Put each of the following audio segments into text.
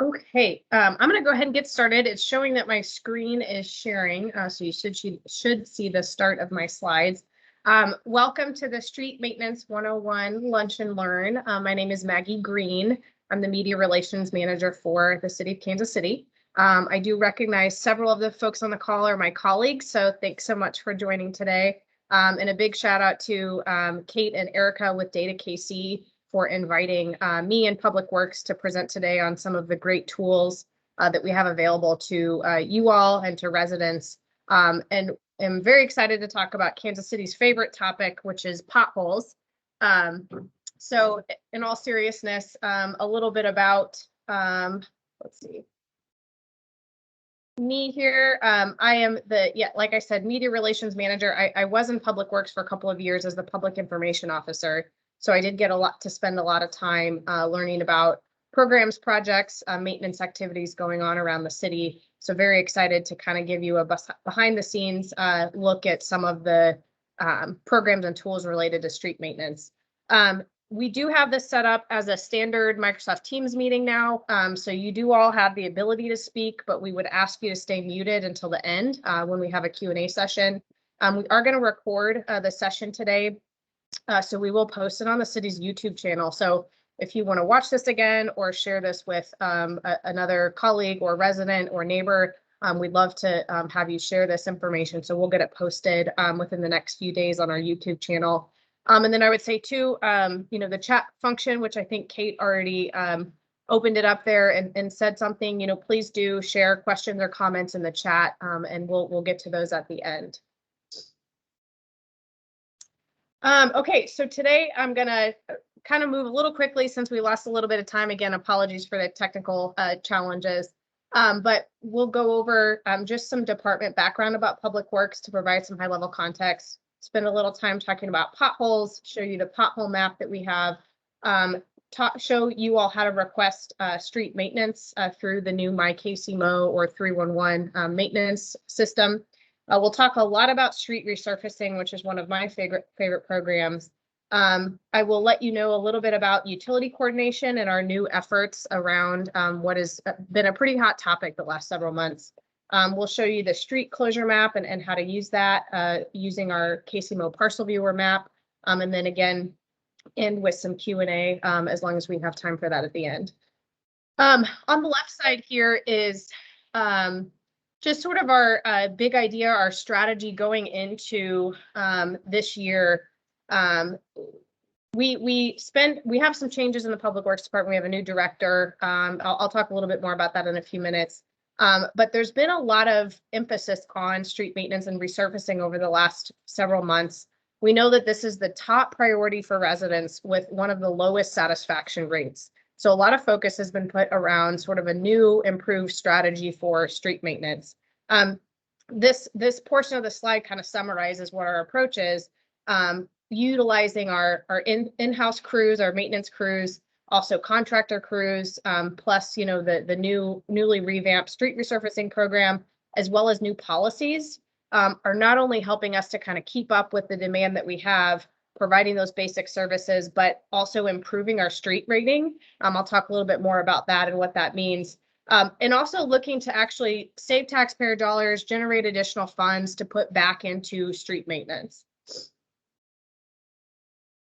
Okay, I'm going to go ahead and get started. It's showing that my screen is sharing, so you should see the start of my slides. Welcome to the Street Maintenance 101 Lunch and Learn. My name is Maggie Green. I'm the Media Relations Manager for the City of Kansas City. I do recognize several of the folks on the call are my colleagues, so thanks so much for joining today. And a big shout out to Kate and Erica with DataKC for inviting me and Public Works to present today on some of the great tools that we have available to you all and to residents. And I'm very excited to talk about Kansas City's favorite topic, which is potholes. So in all seriousness, a little bit about, let's see, me here. I am like I said, Media Relations Manager. I was in Public Works for a couple of years as the Public Information Officer. So I did get to spend a lot of time learning about programs, projects, maintenance activities going on around the city. So very excited to kind of give you a behind the scenes look at some of the programs and tools related to street maintenance. We do have this set up as a standard Microsoft Teams meeting now. So you do all have the ability to speak, but we would ask you to stay muted until the end when we have a Q&A session. We are going to record the session today. So we will post it on the city's YouTube channel. So if you want to watch this again or share this with another colleague or resident or neighbor, we'd love to have you share this information. So we'll get it posted within the next few days on our YouTube channel. And then I would say too, the chat function, which I think Kate already opened it up there and said something, please do share questions or comments in the chat and we'll get to those at the end. Okay, so today I'm going to kind of move a little quickly since we lost a little bit of time. Again, apologies for the technical challenges, but we'll go over just some department background about Public Works to provide some high-level context, spend a little time talking about potholes, show you the pothole map that we have, show you all how to request street maintenance through the new MyKCMO or 311 maintenance system. We'll talk a lot about street resurfacing, which is one of my favorite programs. I will let you know a little bit about utility coordination and our new efforts around what has been a pretty hot topic the last several months. We'll show you the street closure map and how to use that using our KCMO parcel viewer map. And then again, end with some Q&A as long as we have time for that at the end. On the left side here is just sort of our big idea, our strategy going into this year. We have some changes in the Public Works Department. We have a new director. I'll talk a little bit more about that in a few minutes. But there's been a lot of emphasis on street maintenance and resurfacing over the last several months. We know that this is the top priority for residents with one of the lowest satisfaction rates. So a lot of focus has been put around sort of a new improved strategy for street maintenance. This portion of the slide kind of summarizes what our approach is, utilizing our in-house crews, our maintenance crews, also contractor crews, plus the newly revamped street resurfacing program, as well as new policies, are not only helping us to kind of keep up with the demand that we have, providing those basic services, but also improving our street rating. I'll talk a little bit more about that and what that means. And also looking to actually save taxpayer dollars, generate additional funds to put back into street maintenance.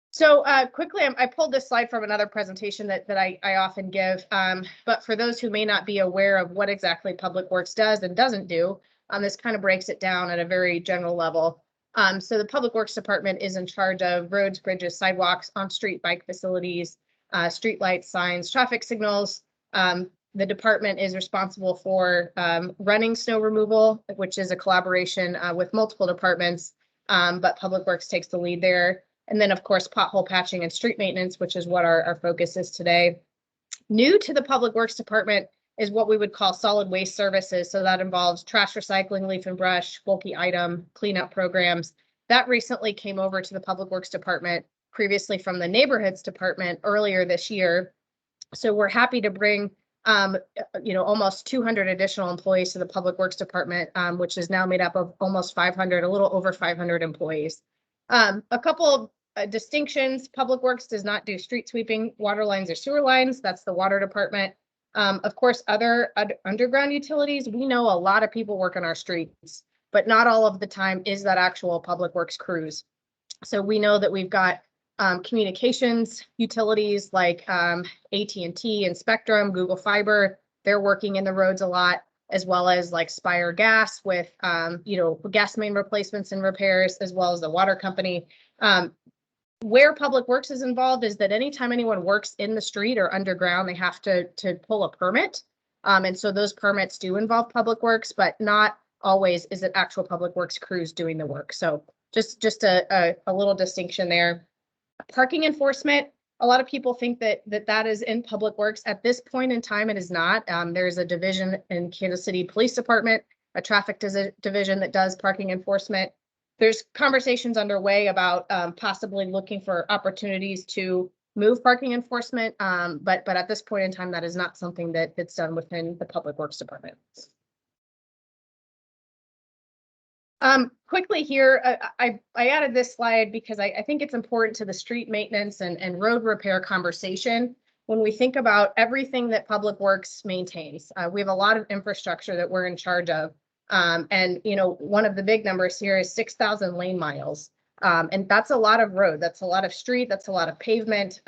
So quickly, I pulled this slide from another presentation that I often give, but for those who may not be aware of what exactly Public Works does and doesn't do, this kind of breaks it down at a very general level. So the Public Works Department is in charge of roads, bridges, sidewalks, on-street bike facilities, street lights, signs, traffic signals. The department is responsible for running snow removal, which is a collaboration with multiple departments, but Public Works takes the lead there. And then, of course, pothole patching and street maintenance, which is what our focus is today. New to the Public Works Department is what we would call solid waste services. So that involves trash recycling, leaf and brush, bulky item, cleanup programs. That recently came over to the Public Works Department, previously from the Neighborhoods Department earlier this year. So we're happy to bring almost 200 additional employees to the Public Works Department, which is now made up of almost 500, a little over 500 employees. A couple of distinctions: Public Works does not do street sweeping, water lines, or sewer lines. That's the water department. Of course, other underground utilities, we know a lot of people work on our streets, but not all of the time is that actual public works crews. So we know that we've got communications utilities like AT&T and Spectrum, Google Fiber. They're working in the roads a lot, as well as like Spire Gas with gas main replacements and repairs, as well as the water company. Where public works is involved is that anytime anyone works in the street or underground, they have to pull a permit. And so those permits do involve public works, but not always is it actual public works crews doing the work. So just a little distinction there. Parking enforcement, a lot of people think that is in public works. At this point in time, it is not. There's a division in Kansas City Police Department, a traffic division that does parking enforcement. There's conversations underway about possibly looking for opportunities to move parking enforcement, but at this point in time, that is not something that's done within the Public Works Department. Quickly here, I added this slide because I think it's important to the street maintenance and road repair conversation. When we think about everything that Public Works maintains, we have a lot of infrastructure that we're in charge of. And one of the big numbers here is 6,000 lane miles. And that's a lot of road. That's a lot of street. That's a lot of pavement.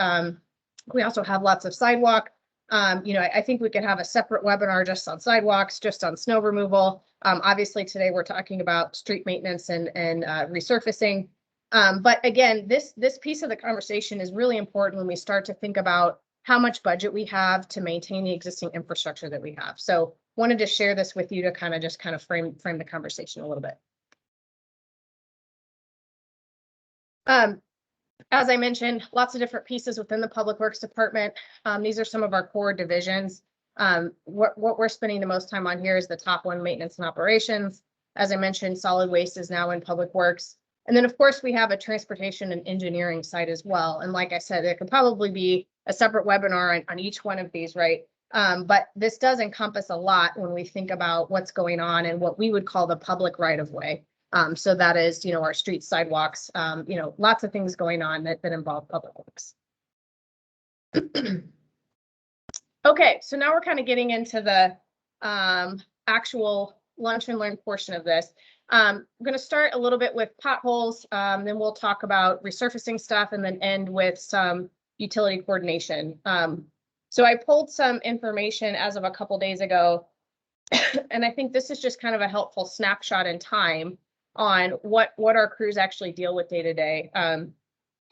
We also have lots of sidewalk. I think we could have a separate webinar just on sidewalks, just on snow removal. Obviously, today we're talking about street maintenance and resurfacing. But again, this piece of the conversation is really important when we start to think about how much budget we have to maintain the existing infrastructure that we have. So wanted to share this with you to kind of frame the conversation a little bit. As I mentioned, lots of different pieces within the Public Works Department. These are some of our core divisions. What we're spending the most time on here is the top one, maintenance and operations. As I mentioned, solid waste is now in Public Works. And then, of course, we have a transportation and engineering side as well. And like I said, there could probably be a separate webinar on each one of these, right? But this does encompass a lot when we think about what's going on and what we would call the public right of way. So that is, our streets, sidewalks, lots of things going on that involve public works. Okay, so now we're kind of getting into the actual lunch and learn portion of this. I'm going to start a little bit with potholes, then we'll talk about resurfacing stuff and then end with some utility coordination. So I pulled some information as of a couple days ago, and I think this is just kind of a helpful snapshot in time on what our crews actually deal with day to day.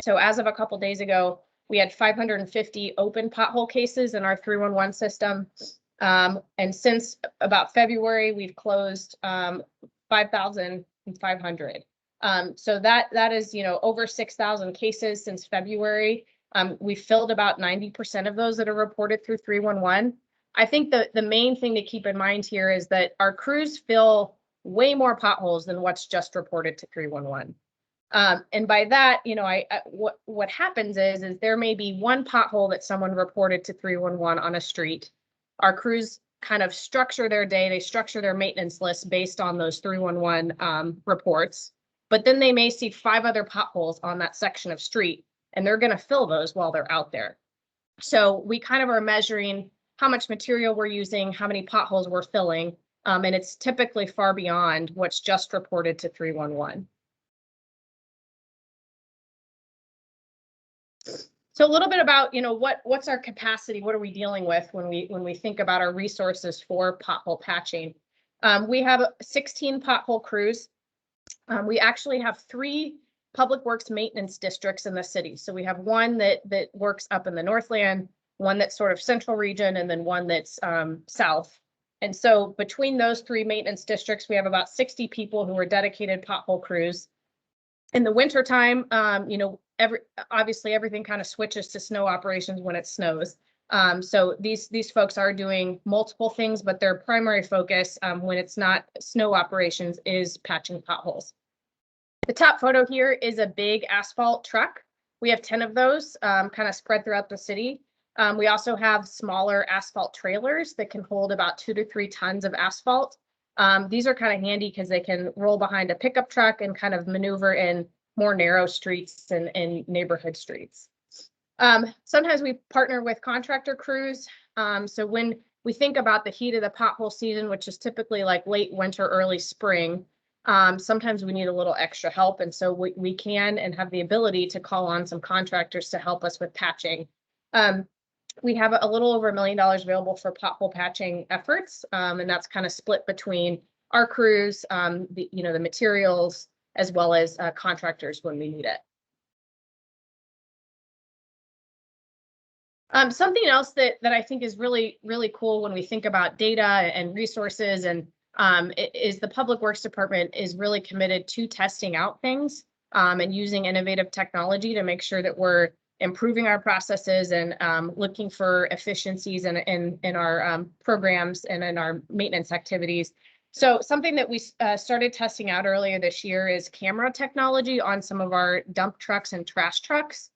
So as of a couple days ago, we had 550 open pothole cases in our 311 system. And since about February, we've closed 5,500. So that is, over 6,000 cases since February. We filled about 90% of those that are reported through 311. I think the main thing to keep in mind here is that our crews fill way more potholes than what's just reported to 311. And by that, what happens is there may be one pothole that someone reported to 311 on a street. Our crews kind of structure their day, they structure their maintenance list based on those 311 reports, but then they may see 5 other potholes on that section of street, and they're going to fill those while they're out there. So we kind of are measuring how much material we're using, how many potholes we're filling, and it's typically far beyond what's just reported to 311. So a little bit about, what's our capacity? What are we dealing with when we think about our resources for pothole patching? We have 16 pothole crews. We actually have 3 public works maintenance districts in the city. So we have one that works up in the Northland, one that's sort of central region, and then one that's south. And so between those 3 maintenance districts, we have about 60 people who are dedicated pothole crews. In the wintertime, obviously everything kind of switches to snow operations when it snows. So these folks are doing multiple things, but their primary focus when it's not snow operations is patching potholes. The top photo here is a big asphalt truck. We have 10 of those kind of spread throughout the city. We also have smaller asphalt trailers that can hold about 2 to 3 tons of asphalt. These are kind of handy because they can roll behind a pickup truck and kind of maneuver in more narrow streets and neighborhood streets. Sometimes we partner with contractor crews. So when we think about the heat of the pothole season, which is typically like late winter, early spring, sometimes we need a little extra help. And so we can and have the ability to call on some contractors to help us with patching. We have a little over $1 million available for pothole patching efforts, and that's kind of split between our crews, the materials, as well as contractors when we need it. Something else that I think is really, really cool when we think about data and resources, and is the Public Works Department is really committed to testing out things and using innovative technology to make sure that we're improving our processes and looking for efficiencies in our programs and in our maintenance activities. So something that we started testing out earlier this year is camera technology on some of our dump trucks and trash trucks.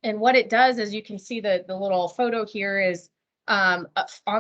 And what it does is, you can see the little photo here is on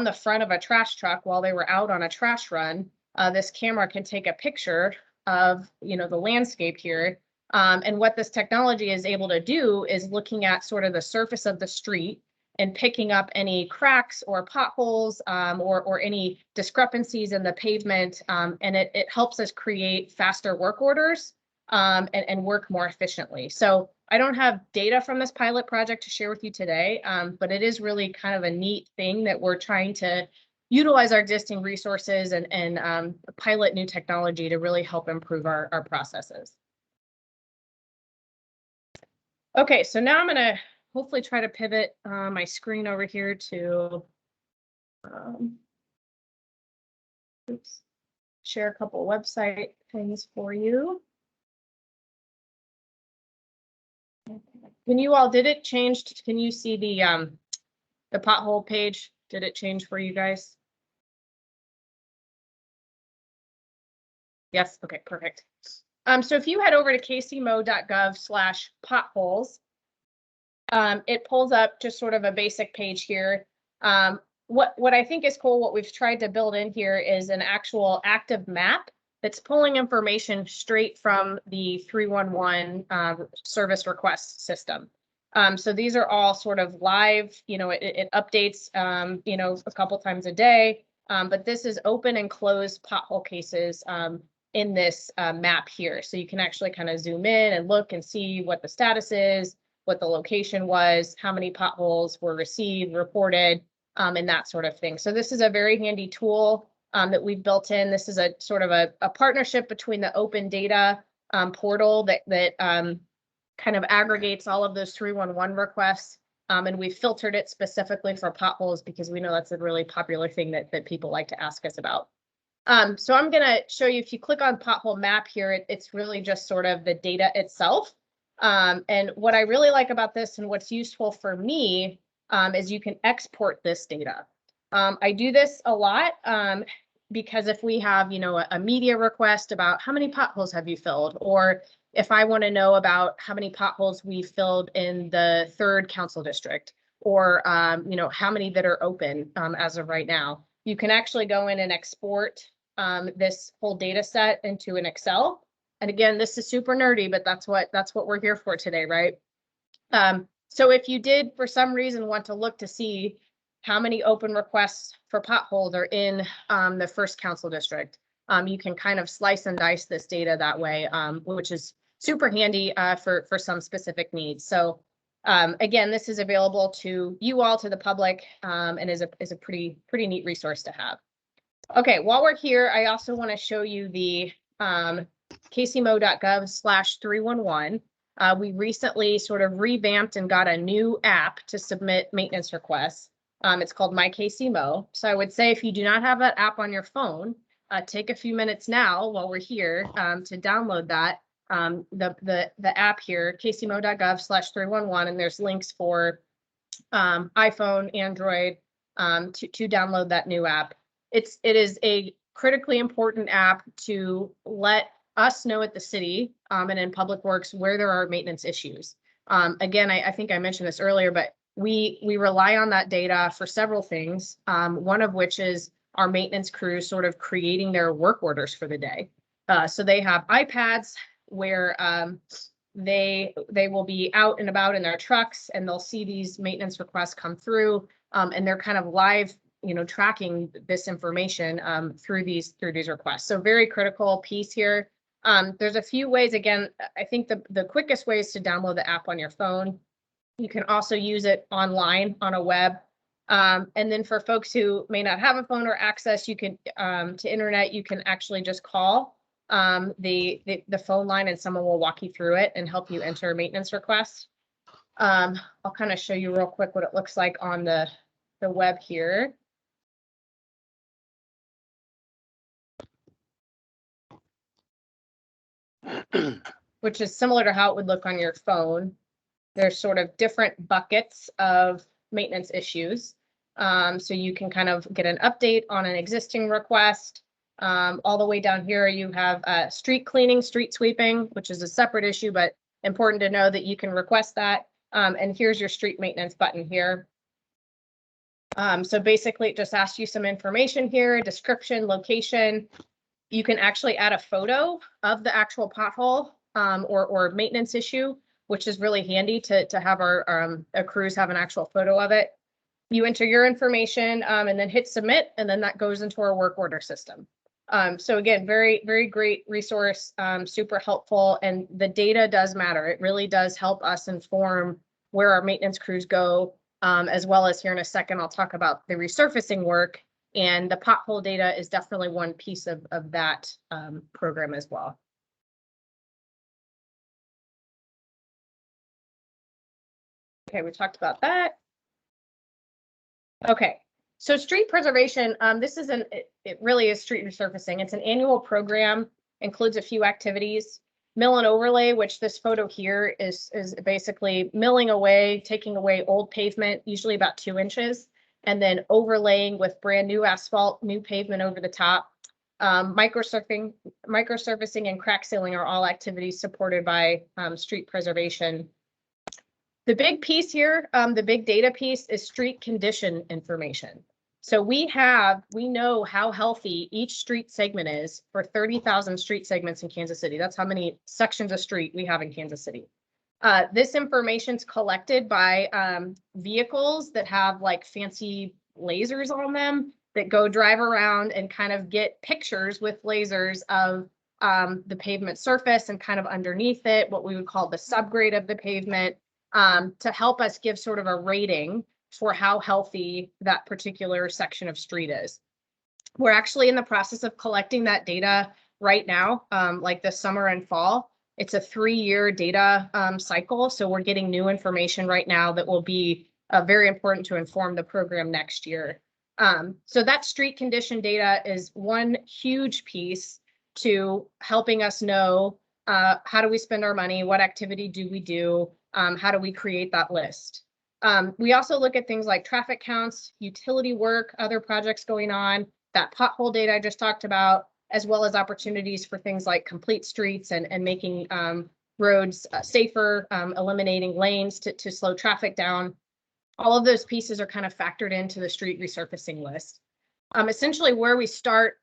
the front of a trash truck while they were out on a trash run. This camera can take a picture of the landscape here. And what this technology is able to do is looking at sort of the surface of the street and picking up any cracks or potholes or any discrepancies in the pavement. And it helps us create faster work orders and work more efficiently. So I don't have data from this pilot project to share with you today, but it is really kind of a neat thing that we're trying to utilize our existing resources and pilot new technology to really help improve our processes. Okay, so now I'm going to hopefully try to pivot my screen over here to share a couple website things for you. When you all, did it change? Can you see the pothole page? Did it change for you guys? Yes. Okay, perfect. So if you head over to kcmo.gov/potholes, it pulls up just sort of a basic page here. What I think is cool, what we've tried to build in here is an actual active map that's pulling information straight from the 311 service request system. So these are all sort of live, it updates, a couple times a day, but this is open and closed pothole cases in this map here. So you can actually kind of zoom in and look and see what the status is, what the location was, how many potholes were received, reported, and that sort of thing. So this is a very handy tool that we've built in. This is a sort of a partnership between the open data portal that kind of aggregates all of those 311 requests. And we've filtered it specifically for potholes because we know that's a really popular thing that people like to ask us about. So I'm going to show you, if you click on pothole map here, it's really just sort of the data itself. And what I really like about this and what's useful for me is you can export this data. I do this a lot because if we have, a media request about how many potholes have you filled, or if I want to know about how many potholes we filled in the 3rd council district, or, how many that are open as of right now, you can actually go in and export this whole data set into an Excel. And again, this is super nerdy, but that's what we're here for today, right? So if you did, for some reason, want to look to see how many open requests for potholes are in the 1st council district, you can kind of slice and dice this data that way, which is super handy for some specific needs. So again, this is available to you all, to the public, and is a pretty neat resource to have. Okay, while we're here, I also want to show you the kcmo.gov/311. We recently sort of revamped and got a new app to submit maintenance requests. It's called My KCMO. So I would say, if you do not have that app on your phone, take a few minutes now while we're here to download that. The app here, kcmo.gov/311, and there's links for iPhone, Android to download that new app. It is a critically important app to let us know at the city and in Public Works where there are maintenance issues. Again, I think I mentioned this earlier, but we rely on that data for several things, one of which is our maintenance crews sort of creating their work orders for the day. So they have iPads where they will be out and about in their trucks, and they'll see these maintenance requests come through. and they're kind of live, tracking this information through these requests. So very critical piece here. There's a few ways. Again, I think the quickest way is to download the app on your phone. You can also use it online on a web. And then for folks who may not have a phone or access, you can to internet, you can actually just call the phone line and someone will walk you through it and help you enter a maintenance request. I'll kind of show you real quick what it looks like on the web here. Which is similar to how it would look on your phone. There's sort of different buckets of maintenance issues. So you can kind of get an update on an existing request. All the way down here, you have street cleaning, street sweeping, which is a separate issue, but important to know that you can request that. And here's your street maintenance button here. So basically, it just asks you some information here, description, location. You can actually add a photo of the actual pothole or maintenance issue, which is really handy to have our crews have an actual photo of it. You enter your information and then hit submit, and then that goes into our work order system. So again, very, very great resource, super helpful, and the data does matter. It really does help us inform where our maintenance crews go, as well as here in a second, I'll talk about the resurfacing work, and the pothole data is definitely one piece of that program as well. Okay, we talked about that. Okay, so street preservation, this is it really is street resurfacing. It's an annual program, includes a few activities. Mill and overlay, which this photo here is basically milling away, taking away old pavement, usually about 2 inches, and then overlaying with brand new asphalt, new pavement over the top. Microsurfacing and crack sealing are all activities supported by street preservation. The big piece here, the big data piece, is street condition information. So we know how healthy each street segment is for 30,000 street segments in Kansas City. That's how many sections of street we have in Kansas City. This information is collected by vehicles that have like fancy lasers on them that go drive around and kind of get pictures with lasers of the pavement surface and kind of underneath it, what we would call the subgrade of the pavement. To help us give sort of a rating for how healthy that particular section of street is. We're actually in the process of collecting that data right now, like this summer and fall. It's a 3-year data cycle, so we're getting new information right now that will be very important to inform the program next year. So that street condition data is one huge piece to helping us know how do we spend our money, what activity do we do, how do we create that list? We also look at things like traffic counts, utility work, other projects going on, that pothole data I just talked about, as well as opportunities for things like complete streets and making roads safer, eliminating lanes to slow traffic down. All of those pieces are kind of factored into the street resurfacing list. Essentially, where we start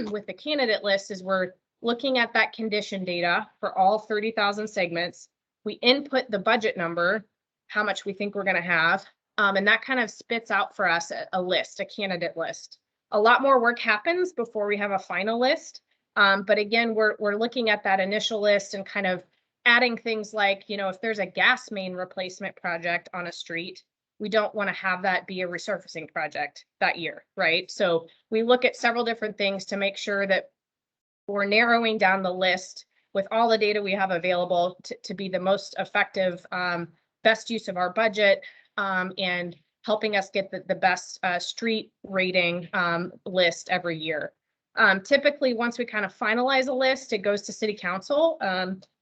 with the candidate list is we're looking at that condition data for all 30,000 segments. We input the budget number, how much we think we're going to have, and that kind of spits out for us a list, a candidate list. A lot more work happens before we have a final list, but again, we're looking at that initial list and kind of adding things like, if there's a gas main replacement project on a street, we don't want to have that be a resurfacing project that year, right? So we look at several different things to make sure that we're narrowing down the list with all the data we have available to be the most effective, best use of our budget, and helping us get the best street rating list every year. Typically, once we kind of finalize a list, it goes to City Council.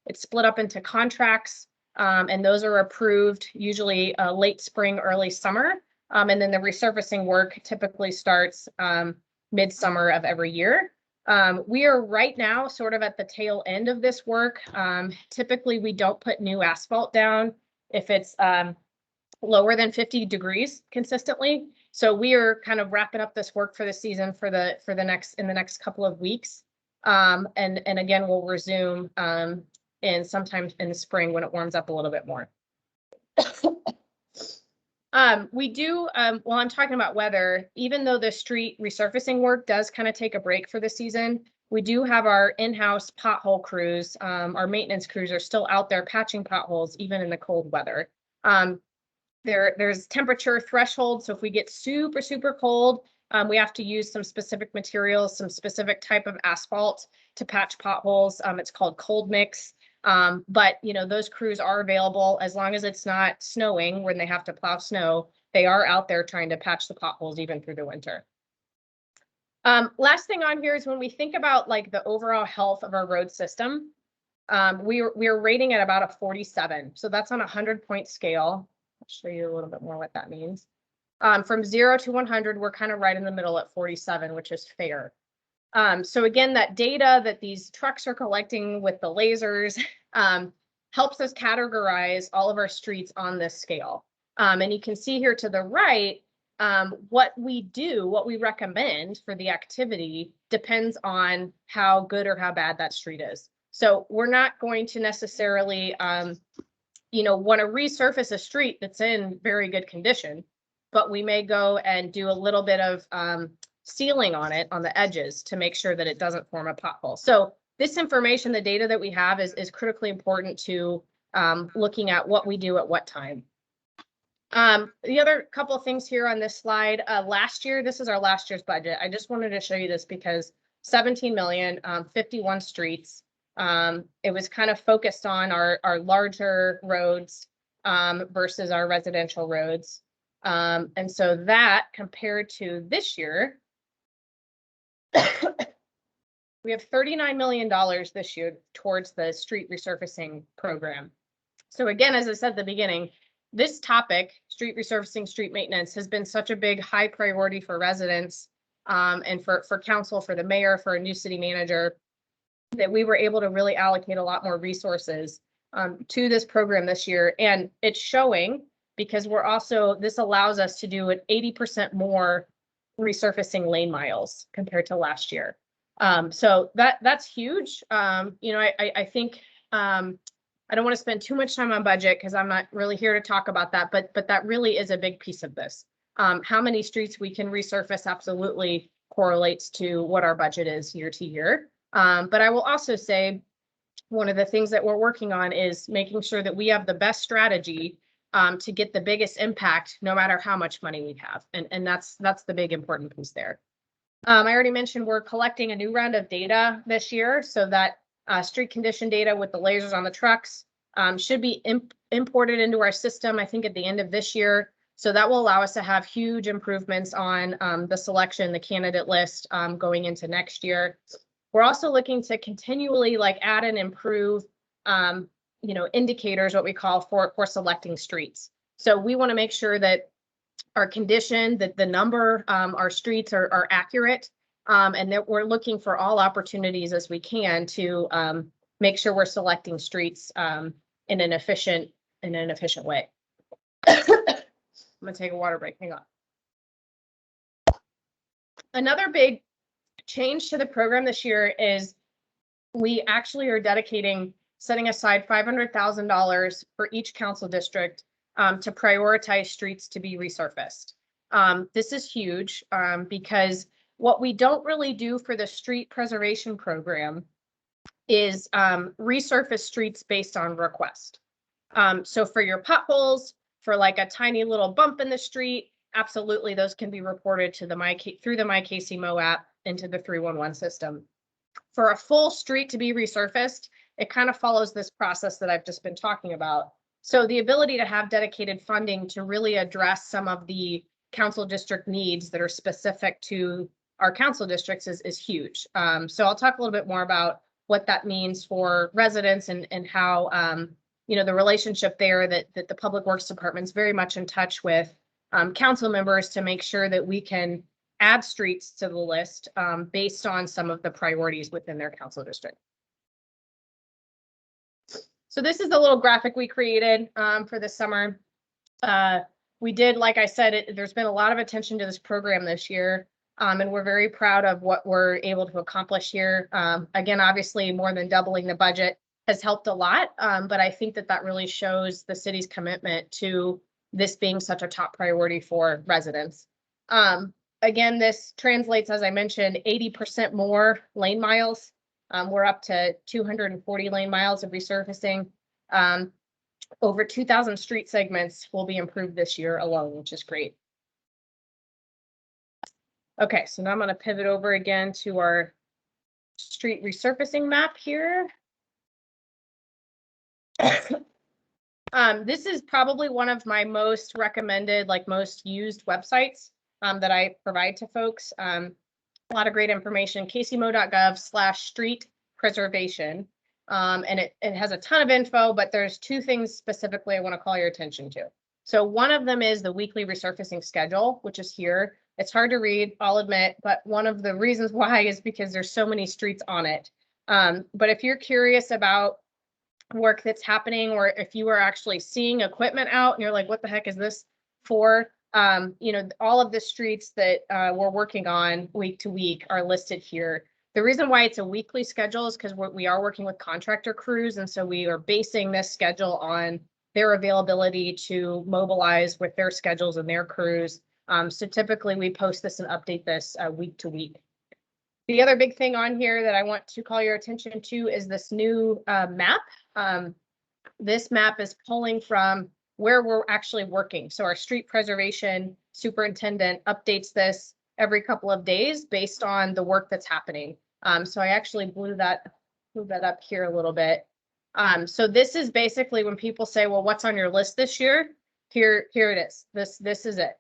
It's split up into contracts, and those are approved usually late spring, early summer. And then the resurfacing work typically starts midsummer of every year. We are right now sort of at the tail end of this work. Typically, we don't put new asphalt down if it's lower than 50 degrees consistently. So we are kind of wrapping up this work for the season in the next couple of weeks. And again, we'll resume sometime in the spring when it warms up a little bit more. We do, while I'm talking about weather, even though the street resurfacing work does kind of take a break for the season, we do have our in-house pothole crews. Our maintenance crews are still out there patching potholes, even in the cold weather. There's temperature thresholds. So if we get super, super cold, we have to use some specific materials, some specific type of asphalt to patch potholes. It's called cold mix. But you know, those crews are available as long as it's not snowing when they have to plow snow. They are out there trying to patch the potholes even through the winter. Last thing on here is when we think about like the overall health of our road system, we're rating at about a 47. So that's on a 100-point scale. I'll show you a little bit more what that means. From 0 to 100, we're kind of right in the middle at 47, which is fair. So again, that data that these trucks are collecting with the lasers helps us categorize all of our streets on this scale. And you can see here to the right, what we do, what we recommend for the activity depends on how good or how bad that street is. So we're not going to necessarily, you know, want to resurface a street that's in very good condition, but we may go and do a little bit of sealing on it on the edges to make sure that it doesn't form a pothole. So this information, the data that we have is critically important to looking at what we do at what time. The other couple of things here on this slide, last year, this is our last year's budget. I just wanted to show you this because 17 million, 51 streets. It was kind of focused on our larger roads versus our residential roads. And so that compared to this year, we have $39 million this year towards the street resurfacing program. So again, as I said at the beginning, this topic, street resurfacing, street maintenance, has been such a big high priority for residents and for council, for the mayor, for a new city manager, that we were able to really allocate a lot more resources to this program this year. And it's showing because we're also, this allows us to do an 80% more resurfacing lane miles compared to last year. So that's huge. You know, I think I don't want to spend too much time on budget because I'm not really here to talk about that, but that really is a big piece of this. How many streets we can resurface absolutely correlates to what our budget is year to year. But I will also say one of the things that we're working on is making sure that we have the best strategy to get the biggest impact, no matter how much money we have. And that's the big important piece there. I already mentioned we're collecting a new round of data this year, so that street condition data with the lasers on the trucks should be imported into our system, I think, at the end of this year. So that will allow us to have huge improvements on the selection, the candidate list going into next year. We're also looking to continually like add and improve, you know, indicators, what we call for selecting streets. So we want to make sure that our condition, that the number, our streets are accurate, and that we're looking for all opportunities as we can to make sure we're selecting streets in an efficient way. I'm gonna take a water break. Hang on. Another big change to the program this year is we actually are setting aside $500,000 for each council district to prioritize streets to be resurfaced. This is huge because what we don't really do for the street preservation program is resurface streets based on request. So for your potholes, for like a tiny little bump in the street, absolutely those can be reported to through the MyKCMO app into the 311 system. For a full street to be resurfaced, it kind of follows this process that I've just been talking about. So the ability to have dedicated funding to really address some of the council district needs that are specific to our council districts is huge. So I'll talk a little bit more about what that means for residents and how you know, the relationship there that the Public Works Department is very much in touch with council members to make sure that we can add streets to the list based on some of the priorities within their council district. So this is the little graphic we created for this summer. We did, like I said, there's been a lot of attention to this program this year, and we're very proud of what we're able to accomplish here. Again, obviously, more than doubling the budget has helped a lot, but I think that really shows the city's commitment to this being such a top priority for residents. Again, this translates, as I mentioned, 80% more lane miles. We're up to 240 lane miles of resurfacing. Over 2,000 street segments will be improved this year alone, which is great. Okay, so now I'm going to pivot over again to our street resurfacing map here. This is probably one of my most recommended, like most used websites that I provide to folks. A lot of great information, kcmo.gov/street preservation. And it has a ton of info, but there's two things specifically I want to call your attention to. So one of them is the weekly resurfacing schedule, which is here. It's hard to read, I'll admit, but one of the reasons why is because there's so many streets on it. But if you're curious about work that's happening, or if you are actually seeing equipment out and you're like, what the heck is this for? You know, all of the streets that we're working on week to week are listed here. The reason why it's a weekly schedule is because we are working with contractor crews, and so we are basing this schedule on their availability to mobilize with their schedules and their crews. So typically we post this and update this week to week. The other big thing on here that I want to call your attention to is this new map. This map is pulling from where we're actually working. So our street preservation superintendent updates this every couple of days based on the work that's happening. So I actually moved that up here a little bit. So this is basically when people say, well, what's on your list this year? Here it is. This is it.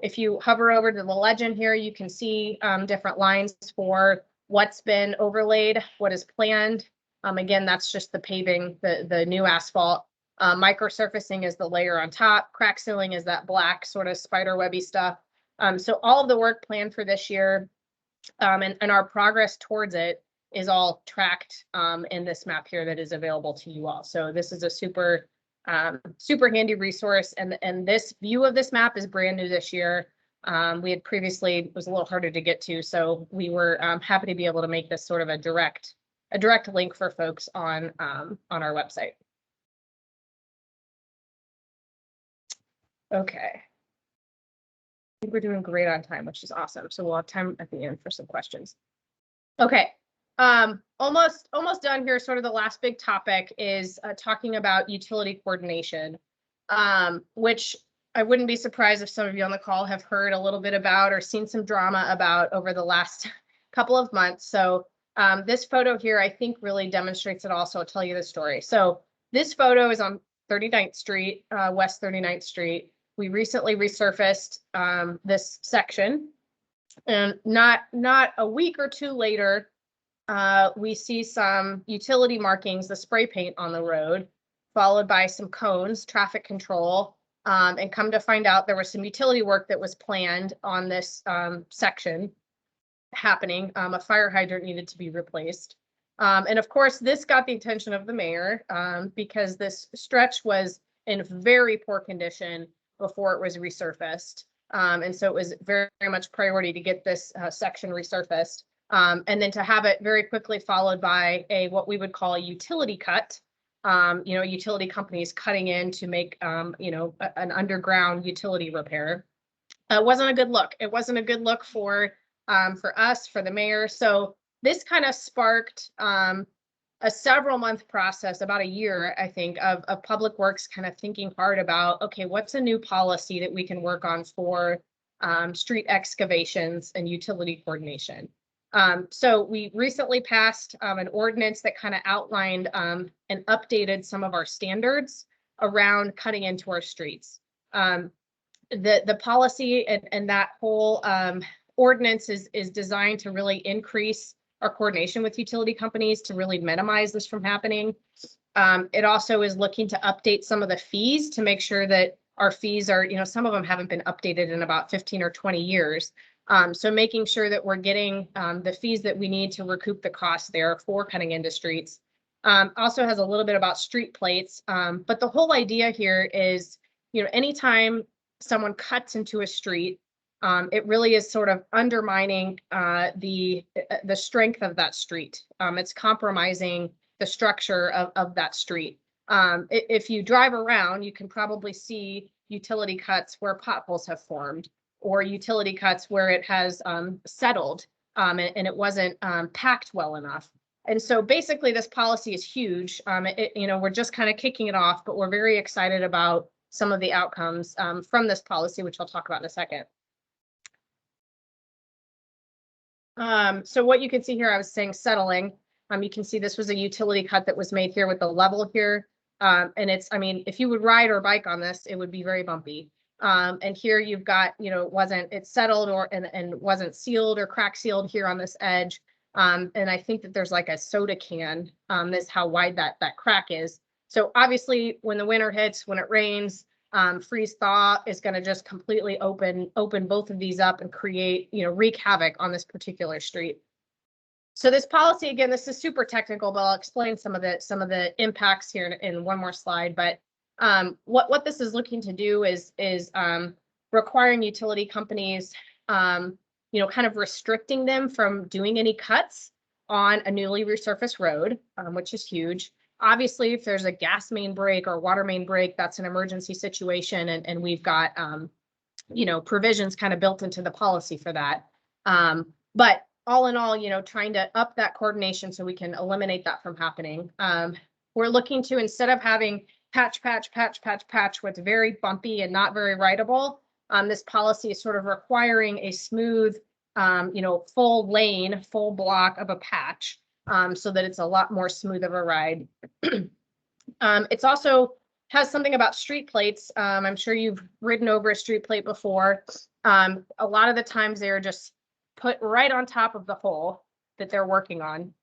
If you hover over to the legend here, you can see different lines for what's been overlaid, what is planned. Again, that's just the paving, the new asphalt. Microsurfacing is the layer on top. Crack sealing is that black sort of spider webby stuff. So all of the work planned for this year and our progress towards it is all tracked in this map here that is available to you all. So this is a super handy resource, and this view of this map is brand new this year. We had previously, it was a little harder to get to, so we were happy to be able to make this sort of a direct link for folks on our website. Okay. I think we're doing great on time, which is awesome. So we'll have time at the end for some questions. Okay. Almost done here. Sort of the last big topic is talking about utility coordination, which I wouldn't be surprised if some of you on the call have heard a little bit about or seen some drama about over the last couple of months. So this photo here, I think, really demonstrates it all. So I'll tell you the story. So this photo is on 39th Street, West 39th Street. We recently resurfaced this section, and not a week or two later, we see some utility markings, the spray paint on the road, followed by some cones, traffic control, and come to find out there was some utility work that was planned on this section happening. A fire hydrant needed to be replaced. And of course, this got the attention of the mayor because this stretch was in very poor condition before it was resurfaced. And so it was very, very much priority to get this section resurfaced. And then to have it very quickly followed by what we would call a utility cut. You know, utility companies cutting in to make, you know, an underground utility repair. It wasn't a good look. It wasn't a good look for us, for the mayor. So this kind of sparked a several-month process, about a year, I think, of Public Works kind of thinking hard about, okay, what's a new policy that we can work on for street excavations and utility coordination. So we recently passed an ordinance that kind of outlined and updated some of our standards around cutting into our streets. The policy and that whole ordinance is designed to really increase our coordination with utility companies to really minimize this from happening. It also is looking to update some of the fees to make sure that our fees are, you know, some of them haven't been updated in about 15 or 20 years. So making sure that we're getting the fees that we need to recoup the costs there for cutting into streets. Also has a little bit about street plates, but the whole idea here is, you know, anytime someone cuts into a street, it really is sort of undermining the strength of that street. It's compromising the structure of that street. If you drive around, you can probably see, utility cuts where potholes have formed, or utility cuts where it has settled and it wasn't packed well enough. And so basically this policy is huge. We're just kind of kicking it off, but we're very excited about some of the outcomes from this policy, which I'll talk about in a second. So what you can see here, I was saying settling. You can see this was a utility cut that was made here with the level here. And it's, I mean, if you would ride or bike on this, it would be very bumpy. And here you've got, it's settled and wasn't sealed or crack sealed here on this edge. And I think that there's like a soda can. That's how wide that crack is. So obviously when the winter hits, when it rains, freeze thaw is going to just completely open both of these up and create, wreak havoc on this particular street. So this policy, again, this is super technical, but I'll explain some of the impacts here in one more slide. But what this is looking to do is requiring utility companies, kind of restricting them from doing any cuts on a newly resurfaced road, which is huge. Obviously, if there's a gas main break or water main break, that's an emergency situation, and we've got provisions kind of built into the policy for that. But all in all, trying to up that coordination so we can eliminate that from happening. We're looking to, instead of having patch, what's very bumpy and not very rideable, this policy is sort of requiring a smooth, full lane, full block of a patch, so that it's a lot more smooth of a ride. It's also has something about street plates. I'm sure you've ridden over a street plate before. A lot of the times they're just put right on top of the hole that they're working on.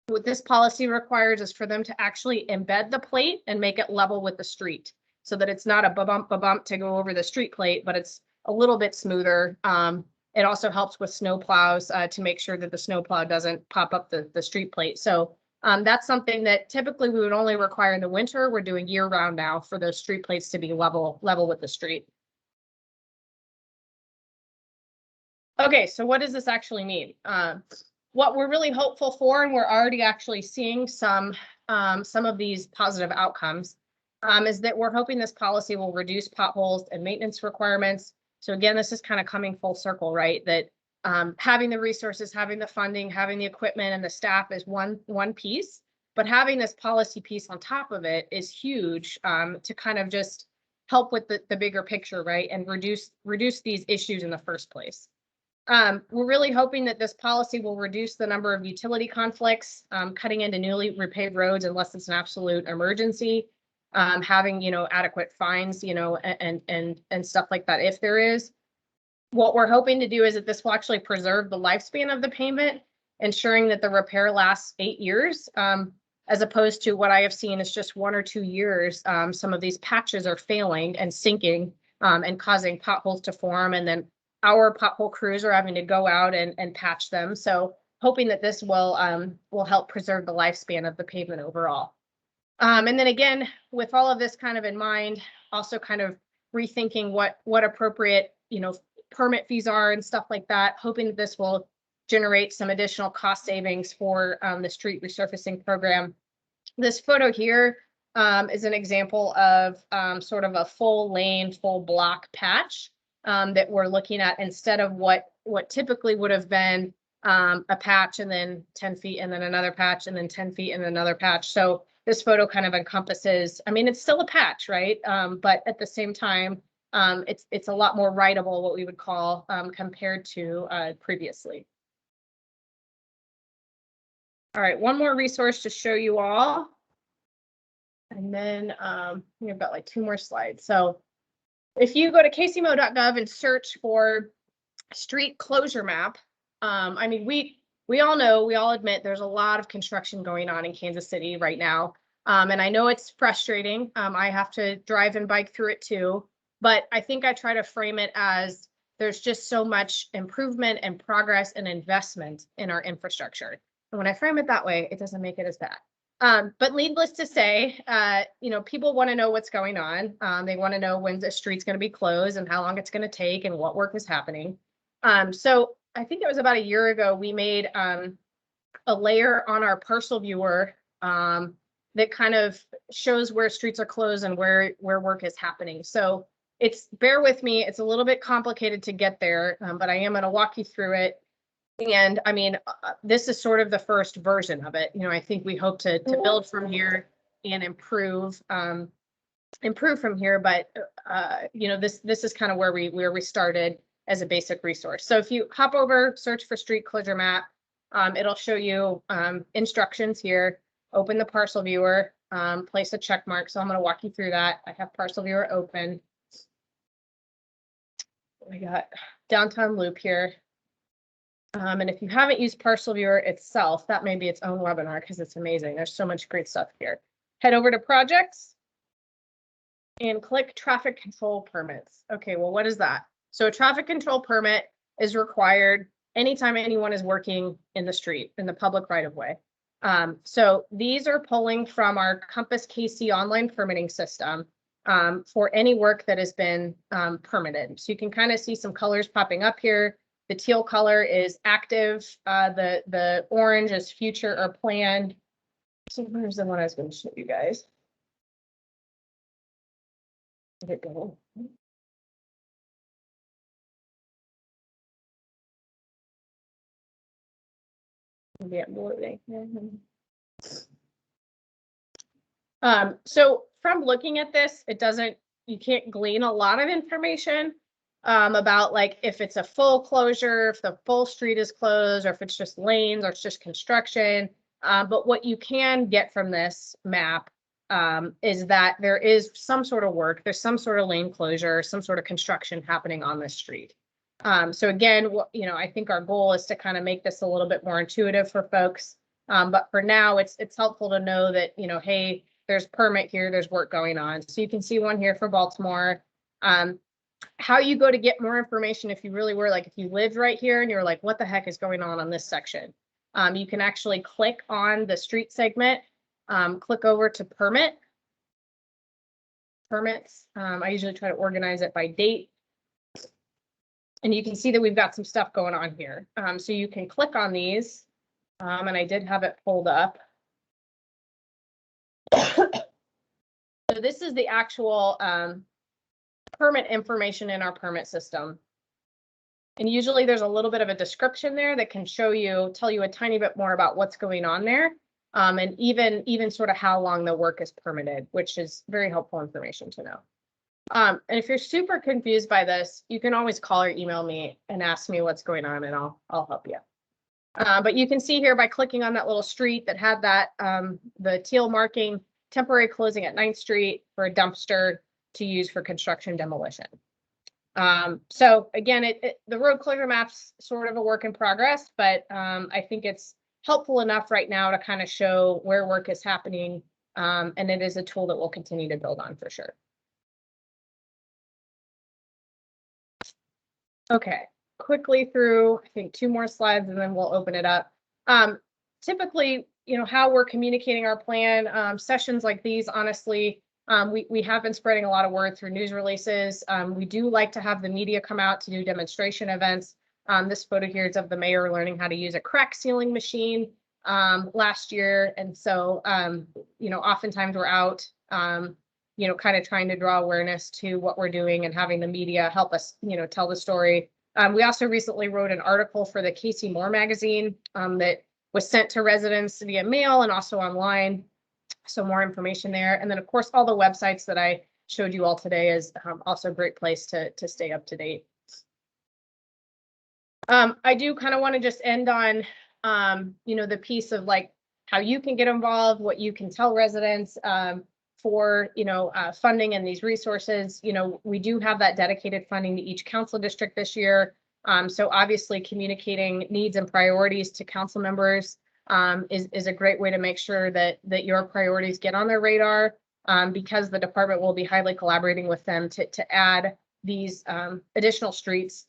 What this policy requires is for them to actually embed the plate and make it level with the street, so that it's not a bump to go over the street plate, but it's a little bit smoother. It also helps with snow plows to make sure that the snow plow doesn't pop up the street plate. So that's something that typically we would only require in the winter. We're doing year round now for those street plates to be level with the street. Okay, so what does this actually mean? What we're really hopeful for, and we're already actually seeing some of these positive outcomes, is that we're hoping this policy will reduce potholes and maintenance requirements. So again, this is kind of coming full circle, right? That having the resources, having the funding, having the equipment and the staff is one piece, but having this policy piece on top of it is huge to kind of just help with the bigger picture, right? And reduce these issues in the first place. We're really hoping that this policy will reduce the number of utility conflicts, cutting into newly repaved roads unless it's an absolute emergency, having, adequate fines, and stuff like that if there is. What we're hoping to do is that this will actually preserve the lifespan of the pavement, ensuring that the repair lasts 8 years, as opposed to what I have seen is just 1 or 2 years. Some of these patches are failing and sinking and causing potholes to form, and then our pothole crews are having to go out and patch them. So hoping that this will help preserve the lifespan of the pavement overall. And then again, with all of this kind of in mind, also kind of rethinking what appropriate, permit fees are and stuff like that, hoping that this will generate some additional cost savings for the street resurfacing program. This photo here is an example of sort of a full lane, full block patch that we're looking at, instead of what typically would have been a patch and then 10 feet and then another patch and then 10 feet and another patch. So this photo kind of encompasses, I mean, it's still a patch, right? But at the same time, it's a lot more rideable, what we would call, compared to previously. All right, one more resource to show you all. And then we've got like 2 more slides. So if you go to kcmo.gov and search for street closure map, I mean, we all know, we all admit there's a lot of construction going on in Kansas City right now. And I know it's frustrating. I have to drive and bike through it too, but I think I try to frame it as there's just so much improvement and progress and investment in our infrastructure. And when I frame it that way, it doesn't make it as bad. But needless to say, people want to know what's going on. They want to know when the street's going to be closed and how long it's going to take and what work is happening. So I think it was about a year ago, we made a layer on our parcel viewer that kind of shows where streets are closed and where work is happening. So bear with me, it's a little bit complicated to get there, but I am going to walk you through it. And I mean, this is sort of the first version of it. You know, I think we hope to build from here and improve from here. But you know, this is kind of where we started as a basic resource. So if you hop over, search for street closure map, it'll show you instructions here. Open the parcel viewer, place a check mark. So I'm going to walk you through that. I have parcel viewer open. We got downtown loop here. And if you haven't used parcel viewer itself, that may be its own webinar because it's amazing. There's so much great stuff here. Head over to projects and click traffic control permits. Okay, well, what is that? So a traffic control permit is required anytime anyone is working in the street, in the public right of way. So these are pulling from our Compass KC online permitting system for any work that has been permitted. So you can kind of see some colors popping up here. The teal color is active. The orange is future or planned. So here's the one I was going to show you guys. Did it go? Maybe I'm loading. So from looking at this, you can't glean a lot of information about like if it's a full closure, if the full street is closed, or if it's just lanes or it's just construction. But what you can get from this map is that there is some sort of work, there's some sort of lane closure, some sort of construction happening on this street. So again, you know, I think our goal is to kind of make this a little bit more intuitive for folks. But for now, it's helpful to know that, you know, hey, there's permit here, there's work going on. So you can see one here for Baltimore. How you go to get more information if you really were like, if you lived right here and you're like, what the heck is going on this section? You can actually click on the street segment, click over to permits. I usually try to organize it by date. And you can see that we've got some stuff going on here. So you can click on these, and I did have it pulled up. So this is the actual permit information in our permit system. And usually there's a little bit of a description there that can tell you a tiny bit more about what's going on there. And even sort of how long the work is permitted, which is very helpful information to know. And if you're super confused by this, you can always call or email me and ask me what's going on, and I'll help you. But you can see here by clicking on that little street that had that the teal marking, temporary closing at 9th Street for a dumpster to use for construction demolition. So again, the road closure map's sort of a work in progress, but I think it's helpful enough right now to kind of show where work is happening, and it is a tool that we'll continue to build on for sure. Okay, quickly through, I think 2 more slides and then we'll open it up. Typically, you know, how we're communicating our plan, sessions like these, honestly, we have been spreading a lot of word through news releases. We do like to have the media come out to do demonstration events. This photo here is of the mayor learning how to use a crack sealing machine last year. And so, you know, oftentimes we're out, you know, kind of trying to draw awareness to what we're doing and having the media help us, you know, tell the story. We also recently wrote an article for the Casey Moore magazine that was sent to residents via mail and also online. So more information there. And then, of course, all the websites that I showed you all today is also a great place to stay up to date. I do kind of want to just end on, you know, the piece of like how you can get involved, what you can tell residents for, you know, funding and these resources. You know, we do have that dedicated funding to each council district this year. So obviously communicating needs and priorities to council members is a great way to make sure that your priorities get on their radar, because the department will be highly collaborating with them to add these additional streets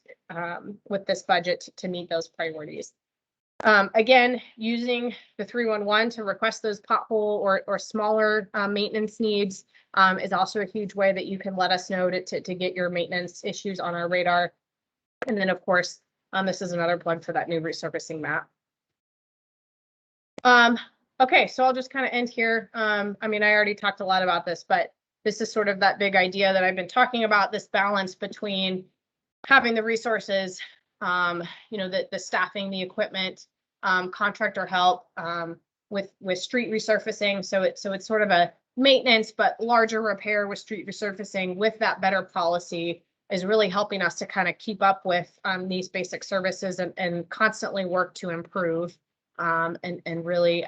with this budget to meet those priorities. Again, using the 311 to request those pothole or smaller maintenance needs is also a huge way that you can let us know to get your maintenance issues on our radar. And then, of course, this is another plug for that new resurfacing map. Okay, so I'll just kind of end here. I mean, I already talked a lot about this, but this is sort of that big idea that I've been talking about, this balance between having the resources, you know, the staffing, the equipment, contractor help, with street resurfacing. So it's sort of a maintenance, but larger repair with street resurfacing with that better policy is really helping us to kind of keep up with these basic services and constantly work to improve and really,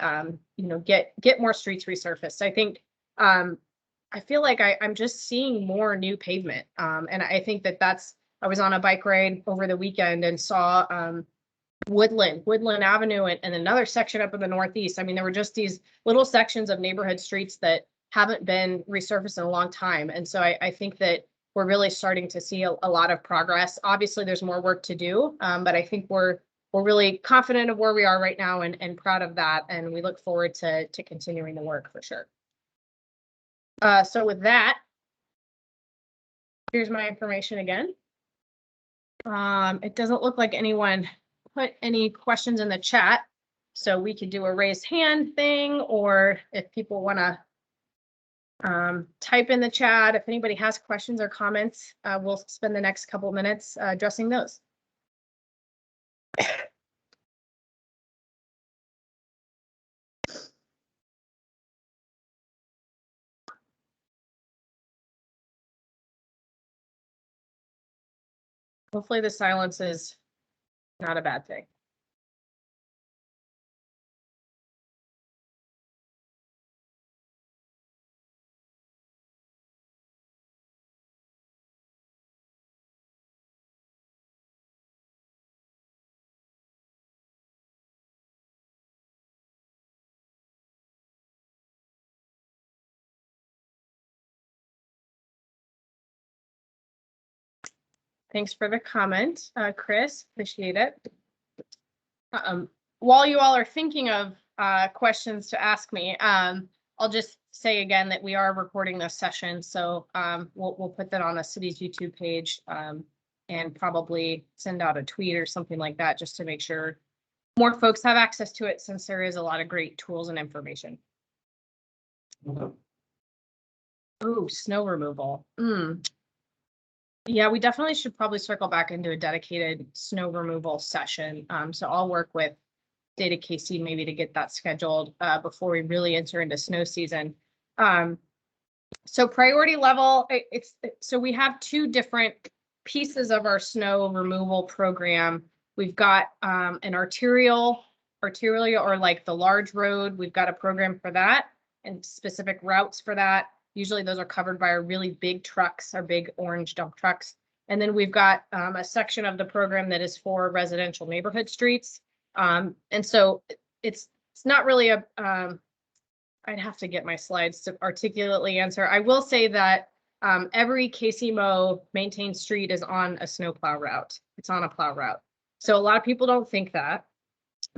you know, get more streets resurfaced. I think I feel like I'm just seeing more new pavement. And I think I was on a bike ride over the weekend and saw Woodland Avenue and another section up in the Northeast. I mean, there were just these little sections of neighborhood streets that haven't been resurfaced in a long time. And so I think that we're really starting to see a lot of progress. Obviously, there's more work to do, but I think we're really confident of where we are right now and proud of that. And we look forward to continuing the work for sure. So with that, here's my information again. It doesn't look like anyone put any questions in the chat, so we could do a raised hand thing, or if people want to type in the chat, if anybody has questions or comments, we'll spend the next couple of minutes addressing those. Hopefully the silence is not a bad thing. Thanks for the comment, Chris. Appreciate it. While you all are thinking of questions to ask me, I'll just say again that we are recording this session, so we'll put that on the city's YouTube page and probably send out a tweet or something like that just to make sure more folks have access to it, since there is a lot of great tools and information. Oh, snow removal. Yeah, we definitely should probably circle back into a dedicated snow removal session. So I'll work with DataKC maybe to get that scheduled before we really enter into snow season. So priority level, so we have two different pieces of our snow removal program. We've got an arterial or like the large road. We've got a program for that and specific routes for that. Usually those are covered by our really big trucks, our big orange dump trucks. And then we've got a section of the program that is for residential neighborhood streets. And so it's not really a, I'd have to get my slides to articulately answer. I will say that every KCMO maintained street is on a snowplow route. It's on a plow route. So a lot of people don't think that,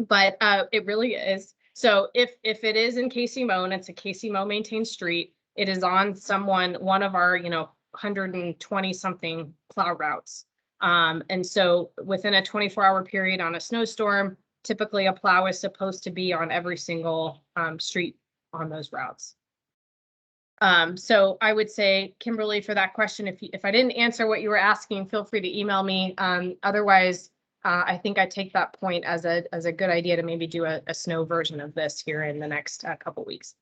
but it really is. So if it is in KCMO and it's a KCMO maintained street, it is on one of our, 120 something plow routes. And so within a 24-hour period on a snowstorm, typically a plow is supposed to be on every single street on those routes. So I would say, Kimberly, for that question, if I didn't answer what you were asking, feel free to email me. Otherwise, I think I take that point as a good idea to maybe do a snow version of this here in the next couple weeks.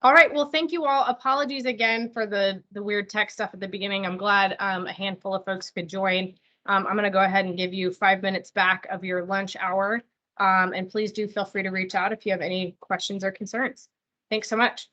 All right, well, thank you all. Apologies again for the weird tech stuff at the beginning. I'm glad a handful of folks could join. I'm going to go ahead and give you 5 minutes back of your lunch hour. And please do feel free to reach out if you have any questions or concerns. Thanks so much.